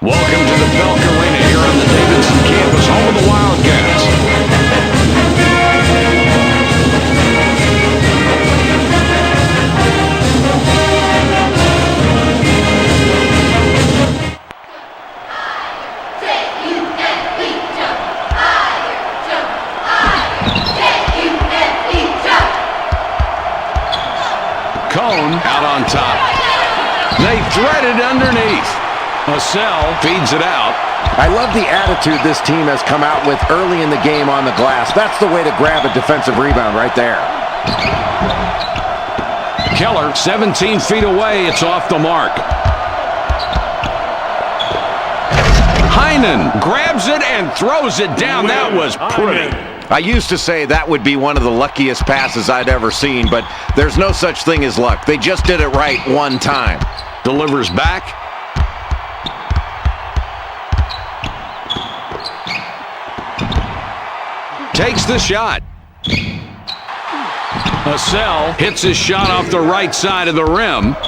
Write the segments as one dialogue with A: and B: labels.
A: Welcome to the Belk Arena here on the Davidson campus, home of the Wildcats. Cone out on top. They thread it underneath. Hassell feeds it out.
B: I love the attitude this team has come out with early in the game on the glass. That's the way to grab a defensive rebound right there.
A: Keller, 17 feet away. It's off the mark. Heinen grabs it and throws it down. That was pretty.
B: I used to say that would be one of the luckiest passes I'd ever seen, but there's no such thing as luck. They just did it right one time.
A: Delivers back. Takes the shot. Hassell hits his shot off the right side of the rim.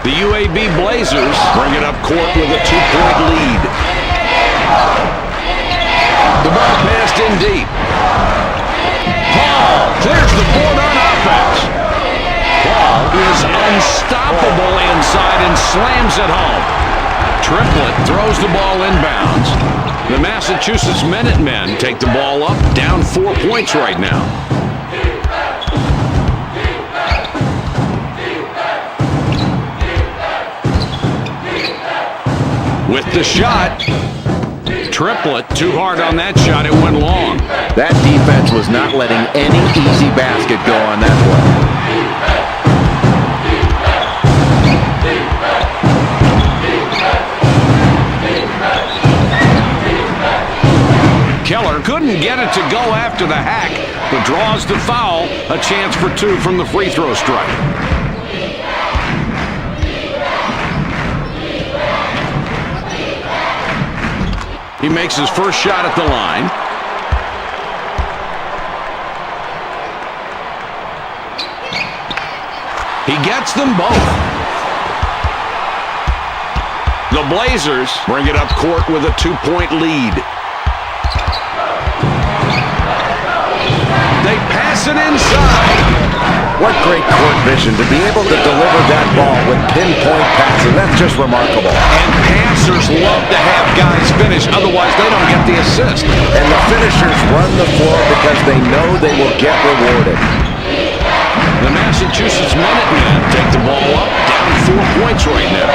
A: The UAB Blazers bring it up court with a 2-point lead. The ball passed in deep. Paul clears the board on offense. Paul is unstoppable inside and slams it home. Triplett throws the ball inbounds. The Massachusetts Minutemen take the ball up, down 4 points right now. With the shot, Triplett too hard on that shot, it went long.
B: That defense was not letting any easy basket go on that play.
A: Keller couldn't get it to go after the hack, but draws the foul, a chance for 2 from the free throw strike. He makes his first shot at the line. He gets them both. The Blazers bring it up court with a 2-point lead. They pass it inside.
B: What great court vision to be able to deliver that ball with pinpoint passing. That's just remarkable.
A: And passers love to have guys finish, otherwise they don't get the assist.
B: And the finishers run the floor because they know they will get rewarded.
A: The Massachusetts Minutemen take the ball up, down 4 points right now.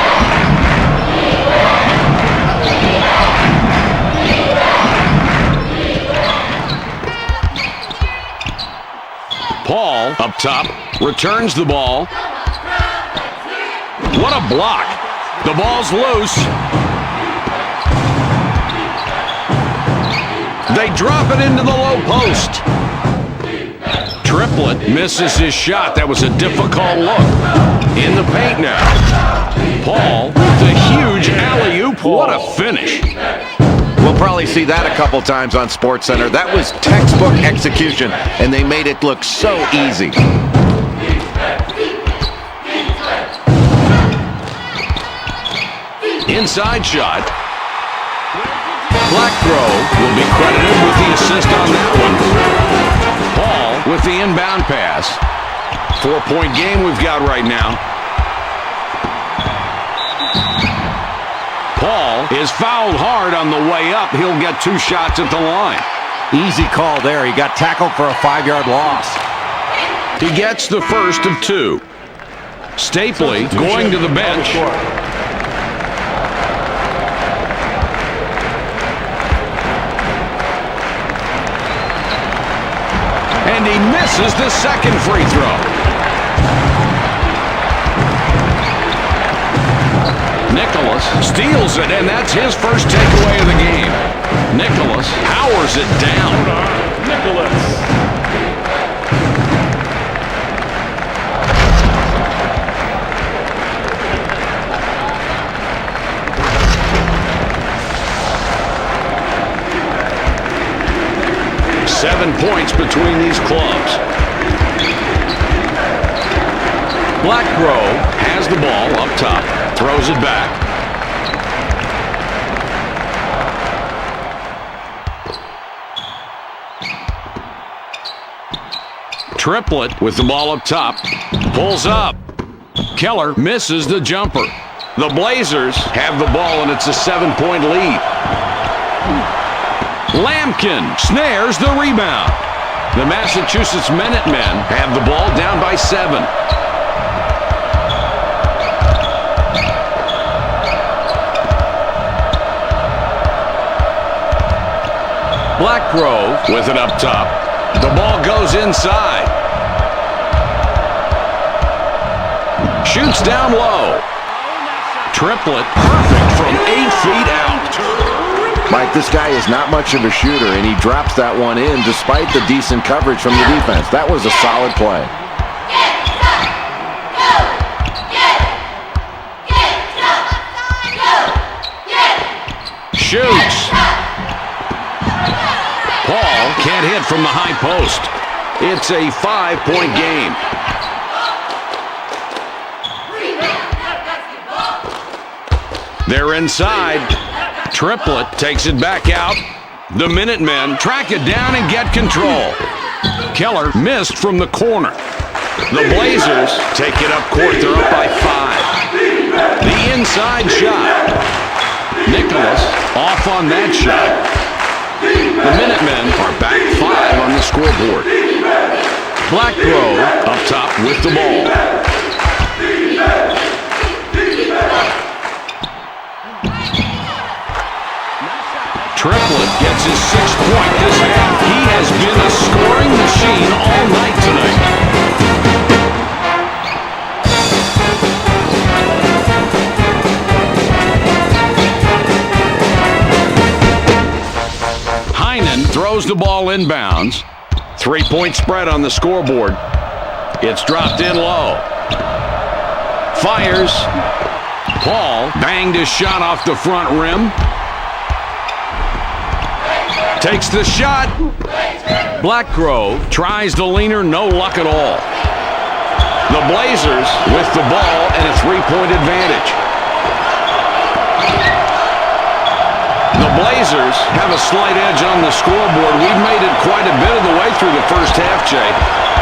A: Paul, up top, returns the ball. What a block. The ball's loose. They drop it into the low post. Triplett misses his shot. That was a difficult look. In the paint now. Paul, the huge alley-oop. What a finish.
B: We'll probably see that a couple times on SportsCenter. That was textbook execution, and they made it look so easy.
A: Inside shot. Blackgrove will be credited with the assist on that one. Paul with the inbound pass. 4-point game we've got right now. Paul is fouled hard on the way up. He'll get 2 shots at the line.
B: Easy call there. He got tackled for a 5-yard loss.
A: He gets the first of 2. Stapley going to the bench. And he misses the second free throw. Nicholas steals it, and that's his first takeaway of the game. Nicholas powers it down. Nicholas. 7 points between these clubs. Blackgrove has the ball up top, throws it back. Triplett with the ball up top. Pulls up. Keller misses the jumper. The Blazers have the ball, and it's a 7-point lead. Lampkin snares the rebound. The Massachusetts Minutemen have the ball down by 7. Blackgrove with it up top. The ball goes inside. Shoots down low. Triplett perfect from 8 feet out.
B: Mike, this guy is not much of a shooter, and he drops that one in despite the decent coverage from the defense. That was a solid play.
A: Shoots. Paul can't hit from the high post. It's a 5-point game. They're inside. Triplett takes it back out. The Minutemen track it down and get control. Keller missed from the corner. The Blazers take it up court. They're up by 5. The inside shot. Nicholas off on that shot. The Minutemen are back 5 on the scoreboard. Blackgrove up top with the ball. Triplett gets his 6th point this half. He has been a scoring machine all night tonight. Heinen throws the ball inbounds. 3-point spread on the scoreboard. It's dropped in low. Fires. Paul banged his shot off the front rim. Takes the shot. Blackgrove tries the leaner, no luck at all. The Blazers with the ball and a 3-point advantage. The Blazers have a slight edge on the scoreboard. We've made it quite a bit of the way through the first half, Jay.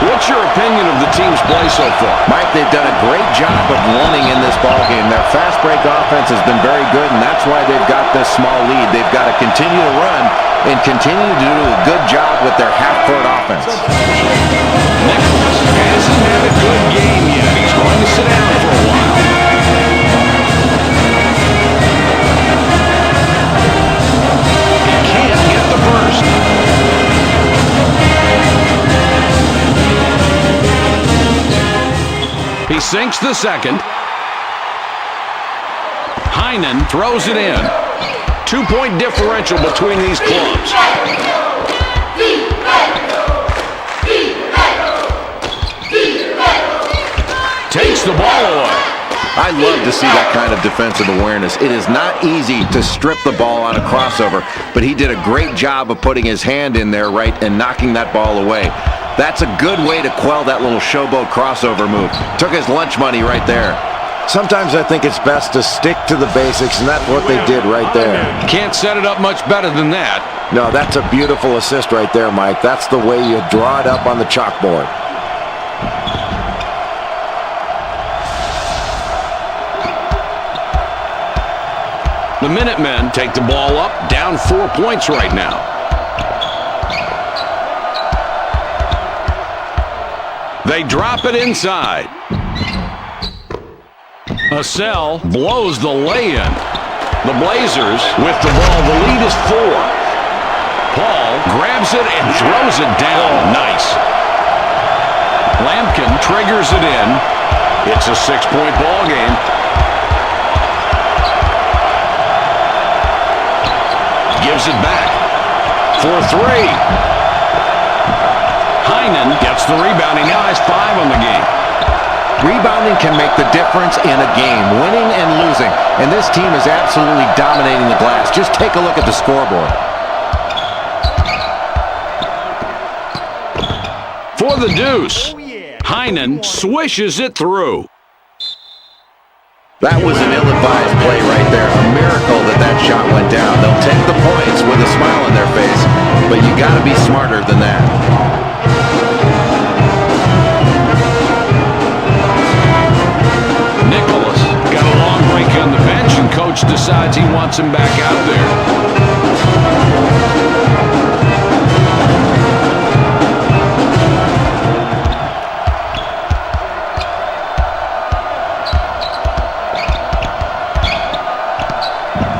A: What's your opinion of the team's play so far?
B: Mike, they've done a great job of winning in this ballgame. Their fast break offense has been very good, and that's why they've got this small lead. They've got to continue to run and continue to do a good job with their half-court offense.
A: Nicholas hasn't had a good game yet. He's going to sit down for a while. He can't get the first. He sinks the second. Heinen throws it in. 2-point differential between these clubs. Takes the ball away.
B: I love to see that kind of defensive awareness. It is not easy to strip the ball on a crossover, but he did a great job of putting his hand in there, right, and knocking that ball away. That's a good way to quell that little showboat crossover move. Took his lunch money right there. Sometimes I think it's best to stick to the basics, and that's what they did right there.
A: Can't set it up much better than that.
B: No, that's a beautiful assist right there, Mike. That's the way you draw it up on the chalkboard.
A: The Minutemen take the ball up, down 4 points right now. They drop it inside. Assell blows the lay-in. The Blazers with the ball. The lead is 4. Paul grabs it and throws it down. Nice. Lampkin triggers it in. It's a 6-point ball game. Gives it back for 3. Heinen gets the rebound. He now has 5 on the game.
B: Rebounding can make the difference in a game, winning and losing. And this team is absolutely dominating the glass. Just take a look at the scoreboard.
A: For the deuce, Heinen swishes it through.
B: That was an ill-advised play right there. A miracle that that shot went down. They'll take the points with a smile on their face, but you got to be smarter than that.
A: break on the bench, and coach decides he wants him back out there.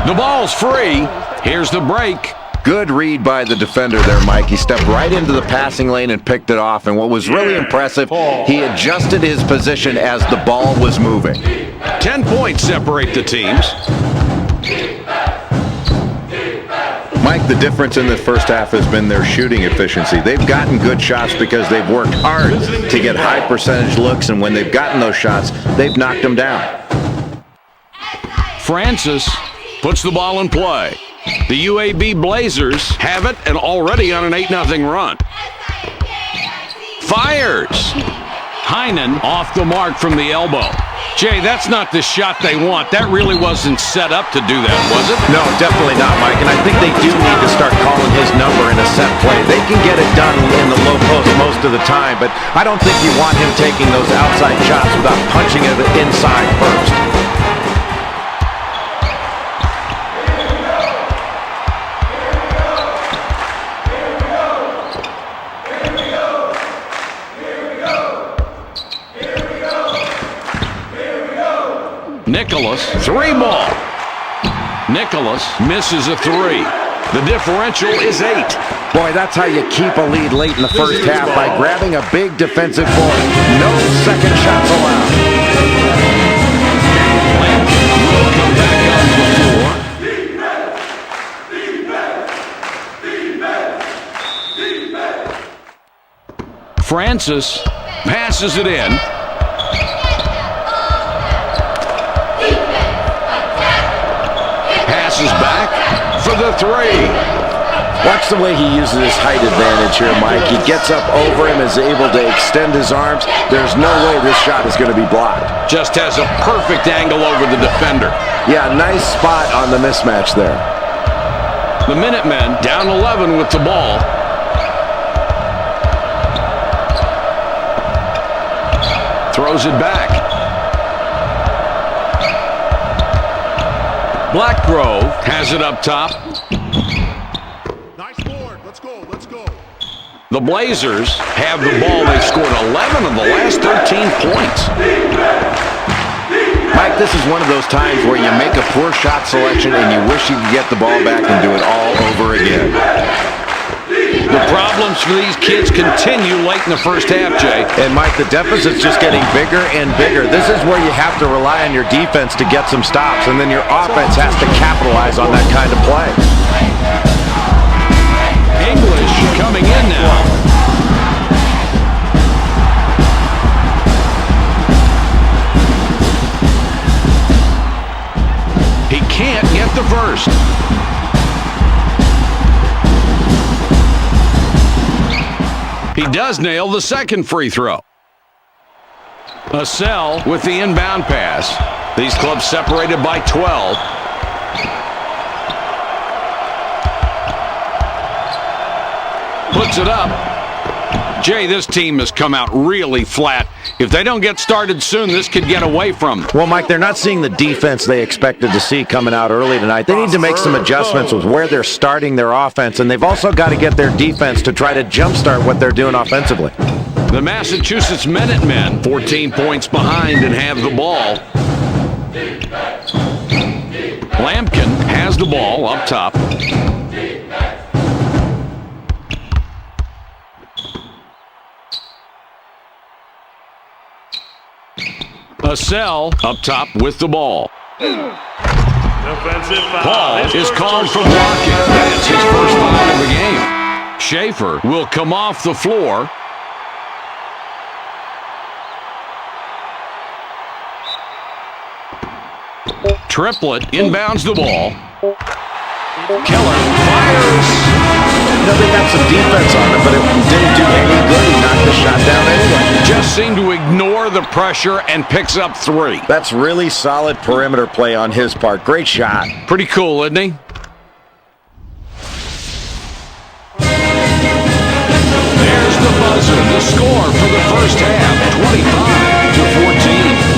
A: The ball's free. Here's the break.
B: Good read by the defender there, Mike. He stepped right into the passing lane and picked it off. And what was really impressive, he adjusted his position as the ball was moving.
A: 10 points separate the teams.
B: Mike, the difference in the first half has been their shooting efficiency. They've gotten good shots because they've worked hard to get high percentage looks, and when they've gotten those shots, they've knocked them down.
A: Francis puts the ball in play. The UAB Blazers have it and already on an 8-0 run. Fires. Heinen off the mark from the elbow. Jay, that's not the shot they want. That really wasn't set up to do that, was it?
B: No, definitely not, Mike. And I think they do need to start calling his number in a set play. They can get it done in the low post most of the time, but I don't think you want him taking those outside shots without punching it inside first.
A: Nicholas, 3-ball. Nicholas misses a 3. The differential is 8.
B: Boy, that's how you keep a lead late in the first half, by grabbing a big defensive board. No second shots allowed.
A: Lampkin will come back onto the floor. Francis passes it in. Back for the 3.
B: Watch the way he uses his height advantage here, Mike. He gets up over him, is able to extend his arms. There's no way this shot is going to be blocked.
A: Just has a perfect angle over the defender.
B: Yeah, nice spot on the mismatch there.
A: The Minutemen down 11 with the ball. Throws it back. Blackgrove has it up top.
C: Nice board. Let's go. Let's go.
A: The Blazers have the ball. They've scored 11 of the last 13 points.
B: Mike, this is one of those times where you make a poor shot selection and you wish you could get the ball back and do it all over again.
A: The problems for these kids continue late in the first half, Jay.
B: And, Mike, the deficit's just getting bigger and bigger. This is where you have to rely on your defense to get some stops, and then your offense has to capitalize on that kind of play.
A: English coming in now. He can't get the first. He does nail the second free throw. Assell with the inbound pass. These clubs separated by 12. Puts it up. Jay, this team has come out really flat. If they don't get started soon, this could get away from them.
B: Well, Mike, they're not seeing the defense they expected to see coming out early tonight. They need to make some adjustments with where they're starting their offense, and they've also got to get their defense to try to jumpstart what they're doing offensively.
A: The Massachusetts Minutemen, 14 points behind and have the ball. Lampkin has the ball up top. Assell up top with the ball.
C: Defensive foul.
A: Paul is called for blocking. That's his first foul of the game. Schaefer will come off the floor. Triplett inbounds the ball. Keller fires.
B: They got some defense on him, but it didn't do any good. He knocked the shot down anyway.
A: Just seemed to ignore the pressure and picks up 3.
B: That's really solid perimeter play on his part. Great shot.
A: Pretty cool, isn't he? There's the buzzer. The score for the first half, 25-14.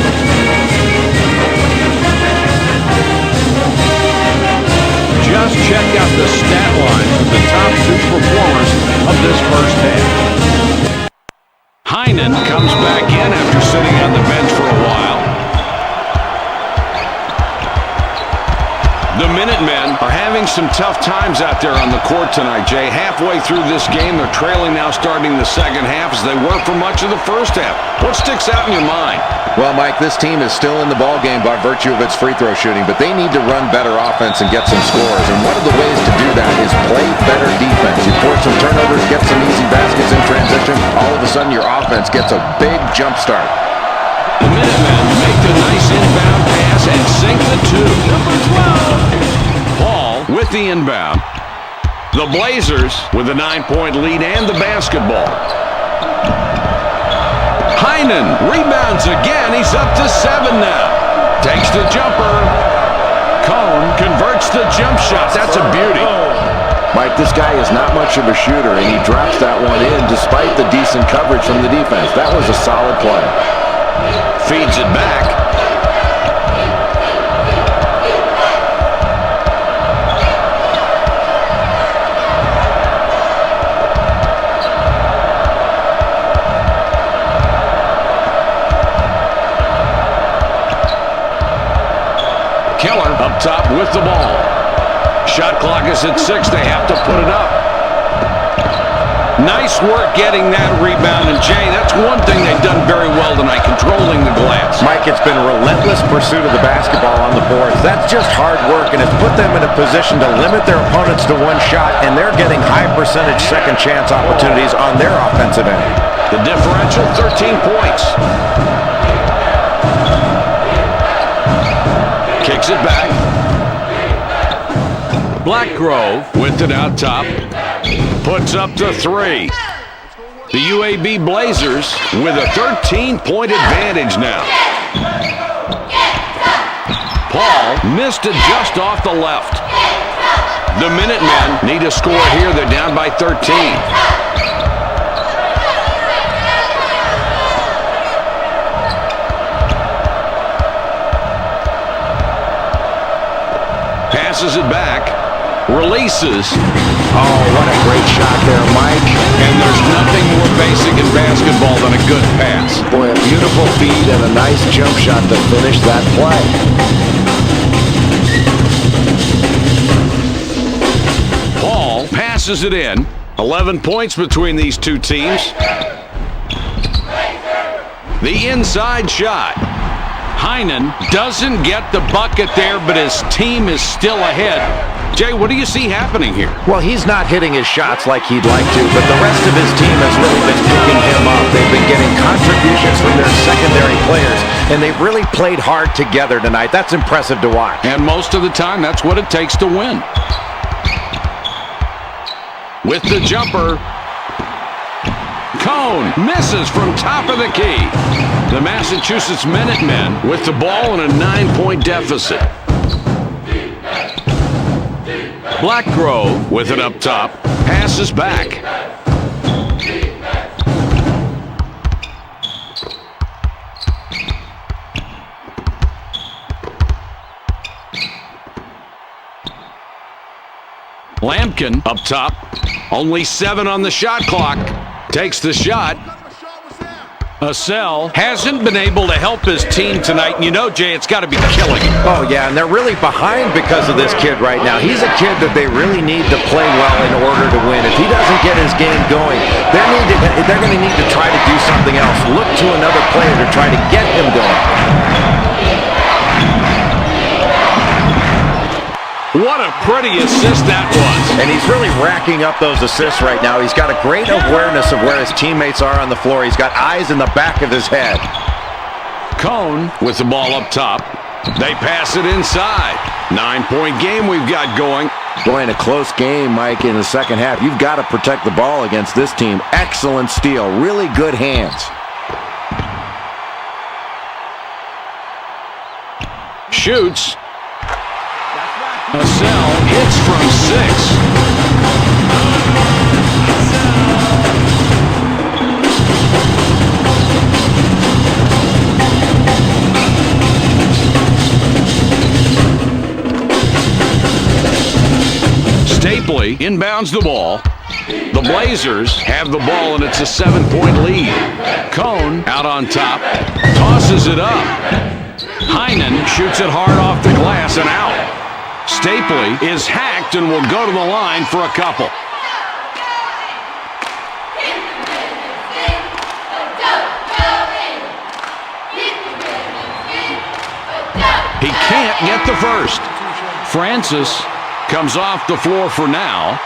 A: The Minutemen are having some tough times out there on the court tonight, Jay. Halfway through this game, they're trailing now starting the second half as they were for much of the first half. What sticks out in your mind?
B: Well, Mike, this team is still in the ball game by virtue of its free throw shooting, but they need to run better offense and get some scores. And one of the ways to do that is play better defense. You force some turnovers, get some easy baskets in transition, all of a sudden your offense gets a big jump start.
A: The Minutemen make the nice inbound pass and sink the two. Number 12. Paul with the inbound. The Blazers with a 9-point lead and the basketball. Heinen rebounds again. He's up to 7 now. Takes the jumper. Cone converts the jump shot. That's a beauty.
B: Mike, this guy is not much of a shooter, and he drops that one in despite the decent coverage from the defense. That was a solid play.
A: Feeds it back. Keller up top with the ball. Shot clock is at 6. They have to put it up. Nice work getting that rebound. And, Jay, that's one thing they've done very well tonight, controlling the glass.
B: Mike, it's been relentless pursuit of the basketball on the boards. That's just hard work, and it's put them in a position to limit their opponents to one shot, and they're getting high-percentage second-chance opportunities on their offensive end.
A: The differential, 13 points. Kicks it back. Blackgrove with it out top. Puts up the 3. The UAB Blazers with a 13-point advantage now. Paul missed it just off the left. The Minutemen need a score here. They're down by 13. Passes it back. Releases.
B: Oh, what a great shot there, Mike.
A: And there's nothing more basic in basketball than a good pass.
B: Boy, a beautiful feed and a nice jump shot to finish that play.
A: Paul passes it in. 11 points between these two teams. The inside shot. Heinen doesn't get the bucket there, but his team is still ahead. Jay, what do you see happening here?
B: Well, he's not hitting his shots like he'd like to, but the rest of his team has really been picking him up. They've been getting contributions from their secondary players, and they've really played hard together tonight. That's impressive to watch.
A: And most of the time, that's what it takes to win. With the jumper. Cone misses from top of the key. The Massachusetts Minutemen with the ball in a 9-point deficit. Blackgrove with it up top. Passes back. Lampkin up top. Only 7 on the shot clock. Takes the shot. Assell hasn't been able to help his team tonight. And you know, Jay, it's got to be killing him.
B: Oh, yeah, and they're really behind because of this kid right now. He's a kid that they really need to play well in order to win. If he doesn't get his game going, they're going to need to try to do something else. Look to another player to try to get him going.
A: What a pretty assist that was.
B: And he's really racking up those assists right now. He's got a great awareness of where his teammates are on the floor. He's got eyes in the back of his head.
A: Cone with the ball up top. They pass it inside. 9-point game we've got going.
B: Boy, in a close game, Mike, in the second half, you've got to protect the ball against this team. Excellent steal. Really good hands.
A: Shoots. Assell hits from 6. Stapley inbounds the ball. The Blazers have the ball, and it's a 7-point lead. Cone out on top. Tosses it up. Heinen shoots it hard off the glass and out. Stapley is hacked and will go to the line for a couple. He can't get the first. Francis comes off the floor for now.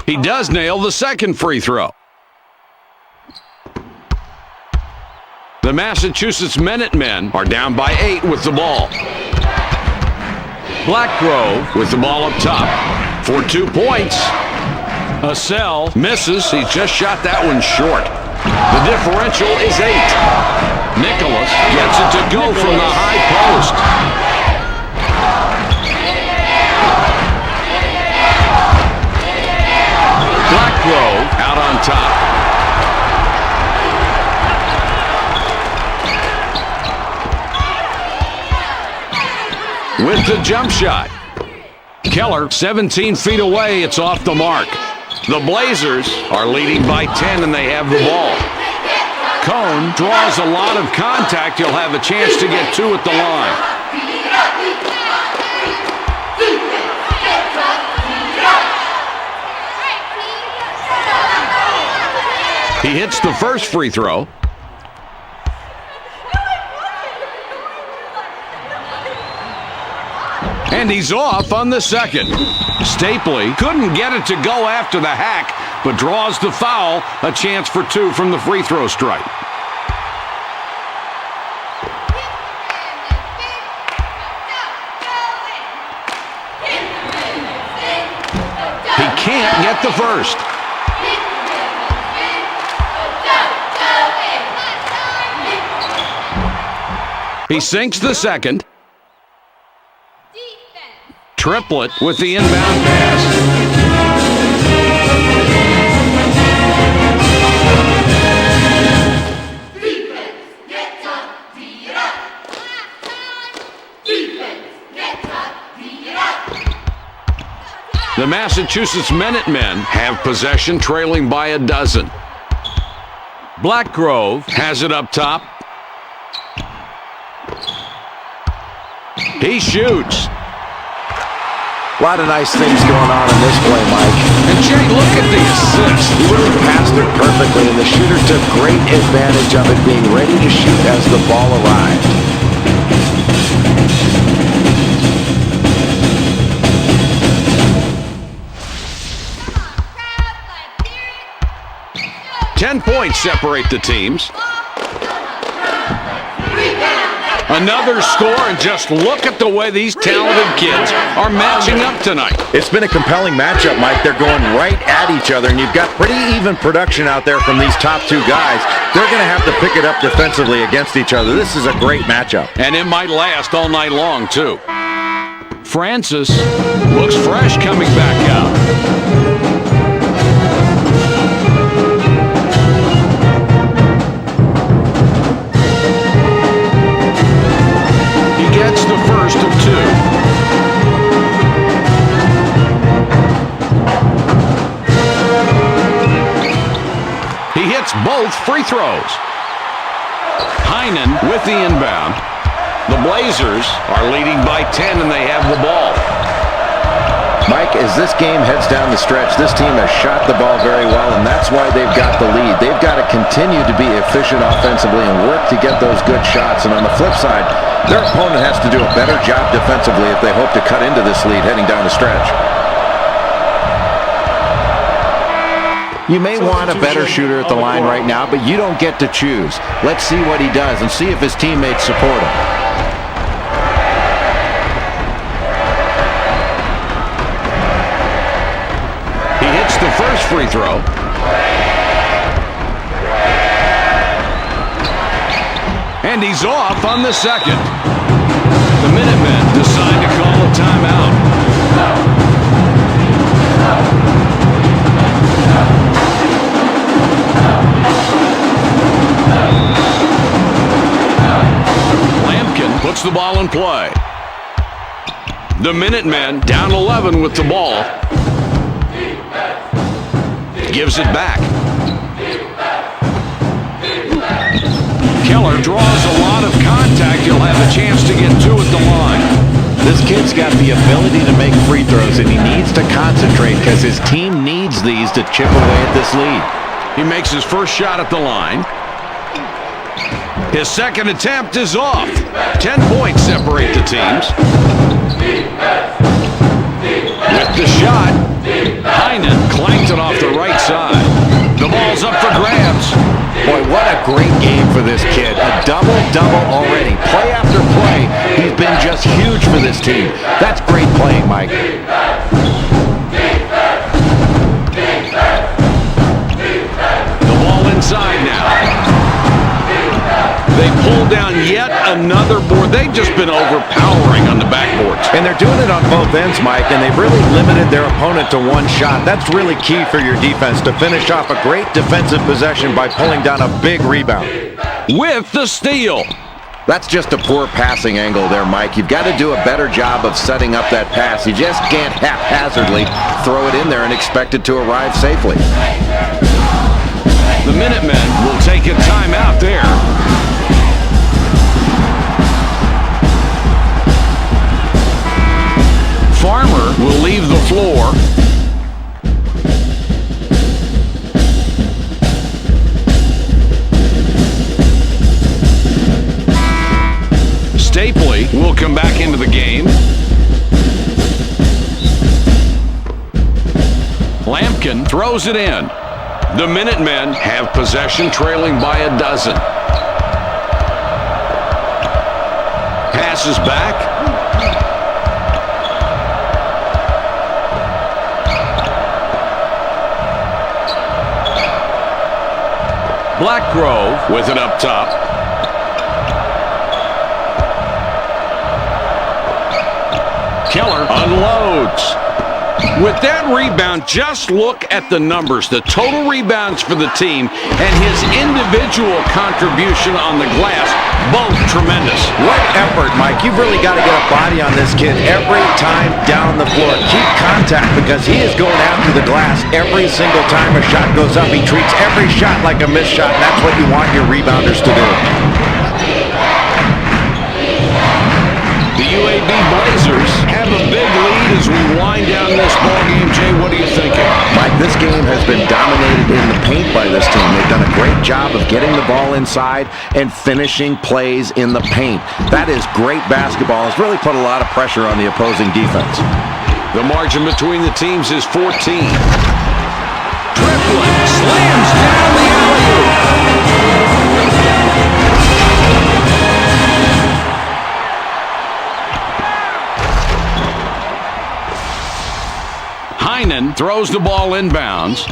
A: He does nail the second free throw. The Massachusetts Minutemen are down by 8 with the ball. Blackgrove with the ball up top for 2 points. Hassell misses. He just shot that one short. The differential is 8. Nicholas gets it to go from the high post. Blackgrove out on top. With the jump shot. Keller 17 feet away. It's off the mark. The Blazers are leading by 10 and they have the ball. Cone draws a lot of contact. He'll have a chance to get 2 at the line. He hits the first free throw. And he's off on the second. Stapley couldn't get it to go after the hack, but draws the foul, a chance for 2 from the free throw stripe. He can't get the first. He sinks the second. Triplet with the inbound pass. The Massachusetts Minutemen have possession, trailing by a dozen. Blackgrove has it up top. He shoots.
B: A lot of nice things going on in this play, Mike.
A: And Jay, look at the assist.
B: He really passed it perfectly, and the shooter took great advantage of it, being ready to shoot as the ball arrived.
A: Ten points separate the teams. Another score, and just look at the way these talented kids are matching up tonight.
B: It's been a compelling matchup, Mike. They're going right at each other, and you've got pretty even production out there from these top 2 guys. They're going to have to pick it up defensively against each other. This is a great matchup.
A: And it might last all night long, too. Francis looks fresh coming back out. Both free throws. Heinen with the inbound. The Blazers are leading by 10 and they have the ball.
B: Mike, as this game heads down the stretch, this team has shot the ball very well, and that's why they've got the lead. They've got to continue to be efficient offensively and work to get those good shots. And on the flip side, their opponent has to do a better job defensively if they hope to cut into this lead heading down the stretch. You may want a better shooter at the line right now, but you don't get to choose. Let's see what he does and see if his teammates support him.
A: He hits the first free throw. And he's off on the second. The Minutemen decide to call a timeout. Puts the ball in play. The Minutemen down 11 with the ball. Gives it back. Farmer draws a lot of contact. He'll have a chance to get two at the line.
B: This kid's got the ability to make free throws, and he needs to concentrate because his team needs these to chip away at this lead.
A: He makes his first shot at the line. His second attempt is off. 10 points separate the teams. With the shot, Heinen clanked it off the right side. The ball's up for grabs.
B: Boy, what a great game for this kid. A double-double already. Play after play, he's been just huge for this team. That's great playing, Mike.
A: The ball inside now. They pull down yet another board. They've just been overpowering on the backboards.
B: And they're doing it on both ends, Mike, and they've really limited their opponent to one shot. That's really key for your defense, to finish off a great defensive possession by pulling down a big rebound.
A: With the steal.
B: That's just a poor passing angle there, Mike. You've got to do a better job of setting up that pass. You just can't haphazardly throw it in there and expect it to arrive safely.
A: The Minutemen will take a timeout there. Farmer will leave the floor. Stapley will come back into the game. Lampkin throws it in. The Minutemen have possession, trailing by a dozen. Passes back. Blackgrove with it up top. Keller unloads. With that rebound, just look at the numbers. The total rebounds for the team and his individual contribution on the glass, both tremendous.
B: What effort, Mike. You've really got to get a body on this kid every time down the floor. Keep contact because he is going after the glass every single time a shot goes up. He treats every shot like a missed shot, and that's what you want your rebounders to do.
A: The UAB Blazers have a big lead as we wind down this ballgame. Jay, what are you thinking?
B: Mike, this game has been dominated in the paint by this team. They've done a great job of getting the ball inside and finishing plays in the paint. That is great basketball. It's really put a lot of pressure on the opposing defense.
A: The margin between the teams is 14. Triplett slams down the alley-oop. Heinen throws the ball inbounds.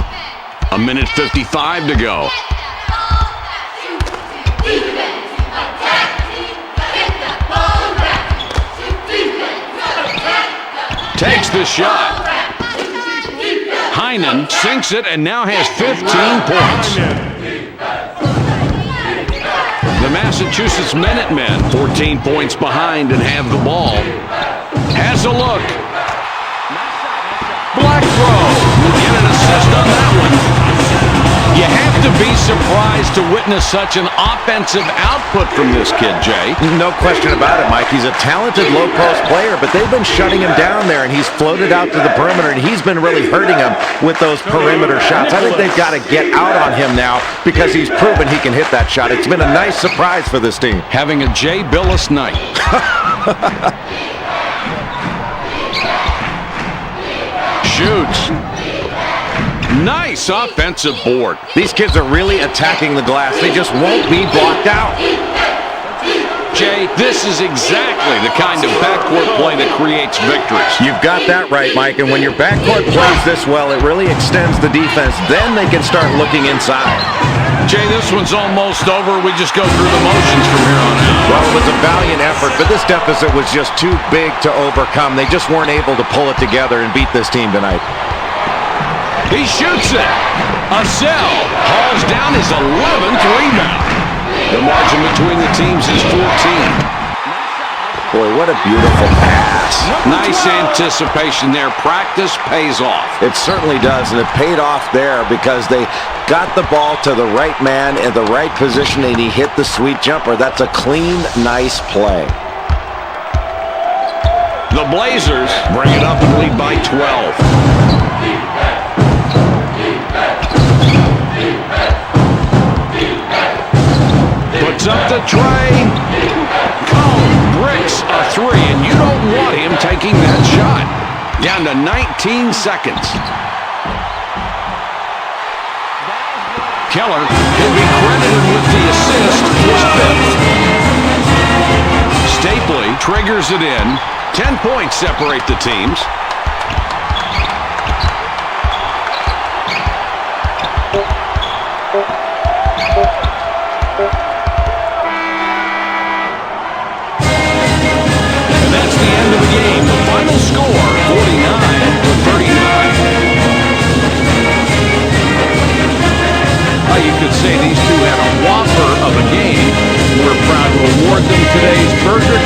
A: 1:55 to go. Takes the shot. Heinen sinks it and now has 15 points. The Massachusetts Minutemen, 14 points behind and have the ball. Has a look. Blackgrove will get an assist on that one. You have to be surprised to witness such an offensive output from this kid, Jay.
B: No question about it, Mike. He's a talented low-post player, but they've been shutting him down there, and he's floated out to the perimeter, and he's been really hurting them with those perimeter shots. I think they've got to get out on him now because he's proven he can hit that shot. It's been a nice surprise for this team.
A: Having a Jay Billis night. Shoots. Nice offensive board.
B: These kids are really attacking the glass. They just won't be blocked out.
A: Jay, this is exactly the kind of backcourt play that creates victories.
B: You've got that right, Mike. And when your backcourt plays this well, it really extends the defense. Then they can start looking inside.
A: Jay, this one's almost over. We just go through the motions from here on out.
B: Well, it was a valiant effort, but this deficit was just too big to overcome. They just weren't able to pull it together and beat this team tonight.
A: He shoots it. Assell hauls down his 11th rebound. The margin between the teams is 14.
B: Boy, what a beautiful pass.
A: Nice anticipation there. Practice pays off.
B: It certainly does, and it paid off there because they got the ball to the right man in the right position, and he hit the sweet jumper. That's a clean, nice play.
A: The Blazers bring it up and lead by 12. Puts up the tray. Bricks a three, and you don't want him taking that shot. Down to 19 seconds. Keller will be credited with the assist, his fifth. Stapley triggers it in. 10 points separate the teams. That's the end of the game. The final score, 49-39. You could say these two had a whopper of a game. We're proud to award them today's Burger